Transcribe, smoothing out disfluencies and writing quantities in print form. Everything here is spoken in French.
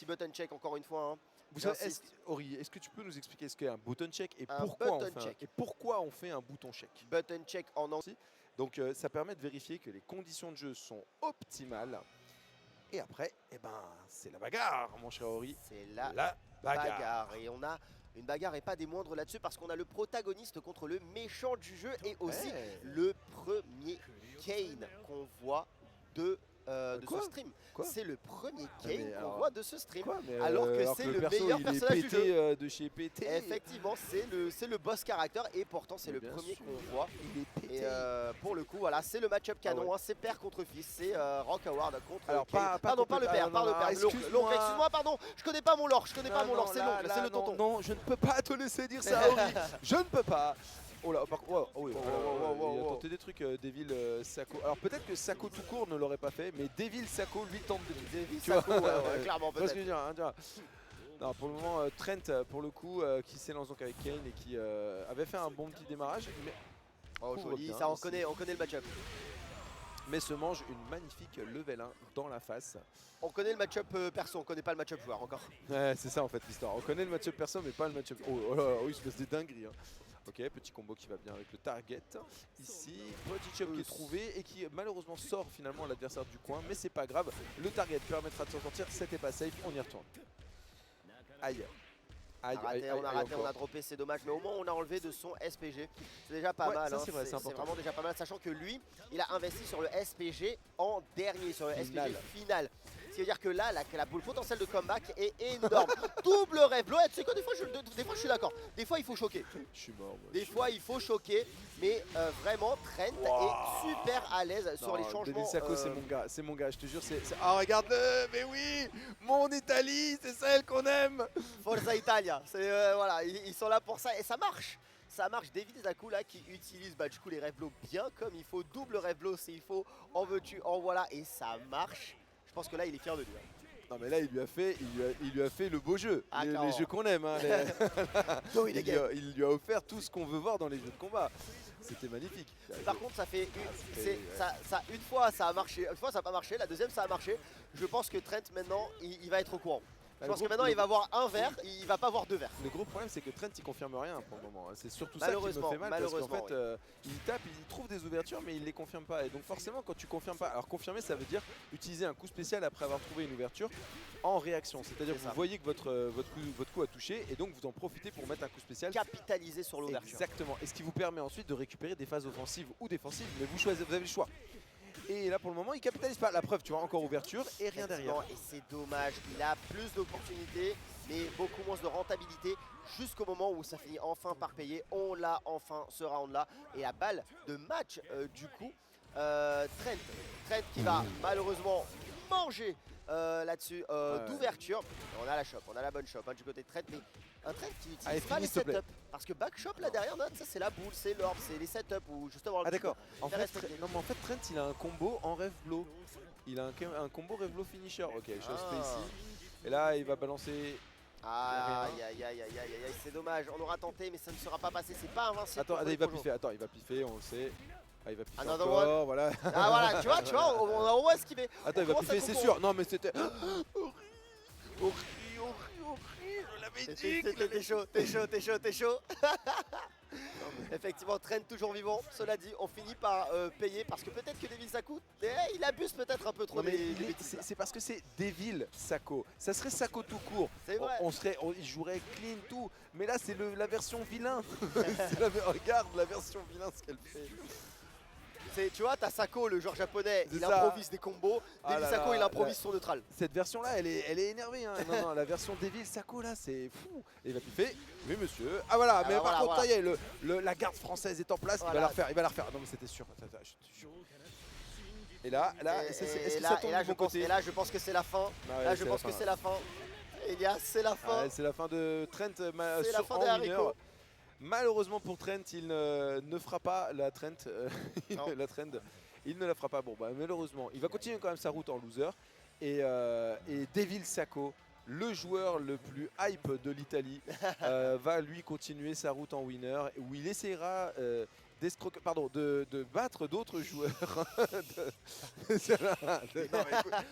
petit button check encore une fois. Hein. Ori, est-ce que tu peux nous expliquer ce qu'est un button check et pourquoi on fait un bouton check? Button check en anglais. Donc ça permet de vérifier que les conditions de jeu sont optimales. Et après, eh ben, c'est la bagarre, mon cher Ori. C'est la bagarre. Et on a une bagarre et pas des moindres là-dessus parce qu'on a le protagoniste contre le méchant du jeu et aussi le premier Kayn qu'on voit de ce stream. C'est le premier Kayn qu'on voit de ce stream. Alors que c'est le meilleur personnage du jeu. De chez PT. Effectivement, c'est le boss character et pourtant c'est le premier qu'on voit. Il est pété. Et pour le coup, voilà, c'est le match-up canon. Hein, c'est père contre fils, c'est Rock Award contre. Alors, pas le père, l'oncle. Excuse-moi, pardon, je connais pas mon lore, c'est l'oncle, c'est le tonton. Non, je ne peux pas te laisser dire ça, Ori. Je ne peux pas. Oh là, par contre, il a tenté des trucs, Devil Sako. Alors peut-être que Sako tout court ne l'aurait pas fait, mais Devil Sako lui tente des trucs. Devil Sako, clairement peut-être. Ce que je veux dire, hein, non, pour le moment, Trent, pour le coup, qui s'élance donc avec Kayn et qui avait fait un bon petit démarrage. Mais joli, ça on connaît le match-up. Mais se mange une magnifique level 1 dans la face. On connaît le match-up perso, on connaît pas le match-up joueur encore. Ouais, c'est ça en fait l'histoire. On connaît le match-up perso, mais pas le match-up. Oh là, il se passe des dingueries. Hein. Ok, petit combo qui va bien avec le target. Ici, petit chop qui est trouvé et qui malheureusement sort finalement l'adversaire du coin. Mais c'est pas grave, le target permettra de s'en sortir. C'était pas safe, on y retourne. Aïe. On a raté, on a droppé, c'est dommage, mais au moins on a enlevé de son SPG. C'est déjà pas mal, c'est vraiment déjà pas mal, sachant que lui, il a investi sur le SPG en dernier, sur le SPG final. Ce qui veut dire que là, la boule potentielle de comeback est énorme. Double rêve blow, tu sais quoi, des fois je suis d'accord, des fois il faut choquer. Je suis mort. Des fois il faut choquer, mais vraiment Trent est super à l'aise sur les changements. Devil Sako, c'est mon gars, je te jure, Ah regarde-le, mais oui, mon Italie, c'est celle qu'on aime. Forza Italia, voilà, ils sont là pour ça et ça marche. Ça marche, Devil Sako là qui utilise du coup les rêve blows bien comme il faut, double rêve blow s'il faut, en veux-tu, en voilà, et ça marche. Je pense que là il est fier de lui. Hein. Non mais là il lui a fait le beau jeu, les jeux qu'on aime. Hein, il lui a offert tout ce qu'on veut voir dans les jeux de combat. C'était magnifique. Par contre ça fait une fois ça a marché, une fois ça n'a pas marché, la deuxième ça a marché. Je pense que Trent maintenant il va être au courant. Je pense que maintenant il va voir un verre, il va pas voir deux verres. Le gros problème c'est que Trent il confirme rien pour le moment. C'est surtout ça qui me fait mal parce qu'en fait il tape, il trouve des ouvertures mais il les confirme pas. Et donc forcément quand tu confirmes pas, alors confirmer ça veut dire utiliser un coup spécial après avoir trouvé une ouverture en réaction. C'est-à-dire que vous voyez que votre coup a touché et donc vous en profitez pour mettre un coup spécial. Capitaliser sur l'ouverture. Exactement. Et ce qui vous permet ensuite de récupérer des phases offensives ou défensives, mais vous avez le choix. Et là pour le moment il capitalise pas, la preuve tu vois encore ouverture et rien derrière. Et c'est dommage, il a plus d'opportunités mais beaucoup moins de rentabilité jusqu'au moment où ça finit enfin par payer. On l'a enfin ce round là et la balle de match du coup Trent qui va malheureusement manger là-dessus d'ouverture. On a la shop, on a la bonne shop du côté de Trent, mais un Trent qui n'utilise pas les setups. Parce que back shop là derrière, ça c'est la boule, c'est l'orbe, c'est les setups où justement. Ah d'accord. En fait Trent il a un combo en rêve blow. Il a un combo rêve blow finisher. Ok, chose fait ici. Et là il va balancer. Aïe, c'est dommage. On aura tenté mais ça ne sera pas passé. C'est pas invincible. Attends, il va piffer, on le sait. Ah, il va piffer Another encore, one. voilà. Ah voilà, tu vois, on a au moins esquivé. Attends, il va piffer, c'est sûr. Non mais c'était... Horrible, je l'avais dit. T'es chaud. Effectivement, Trent toujours vivant. Cela dit, on finit par payer parce que peut-être que Devil Sako, il abuse peut-être un peu trop. C'est parce que c'est Devil Sako. Ça serait Sako tout court. C'est vrai. Il jouerait clean tout. Mais là, c'est la version vilain. Regarde la version vilain ce qu'elle fait. Tu vois, t'as Sako, le joueur japonais, il improvise des combos. Devil Sako, il improvise son neutral. Cette version-là, elle est énervée. Hein. Non, la version Devil Sako, là, c'est fou. Et il va piffer. Oui, monsieur. Ah voilà, mais par contre, ça y est, la garde française est en place. Voilà. Il va la refaire. Non, mais c'était sûr. Et là, est-ce que ça tombe du bon côté ? Et là, je pense que c'est la fin. Là, je pense que c'est la fin. Elias, c'est la fin. C'est la fin de Trent c'est la fin des haricots. Malheureusement pour Trent, il ne fera pas la Trent. Il ne la fera pas. Bon, bah, malheureusement, il va continuer quand même sa route en loser. Et Devil Sako, le joueur le plus hype de l'Italie, va lui continuer sa route en winner où il essaiera de battre d'autres joueurs.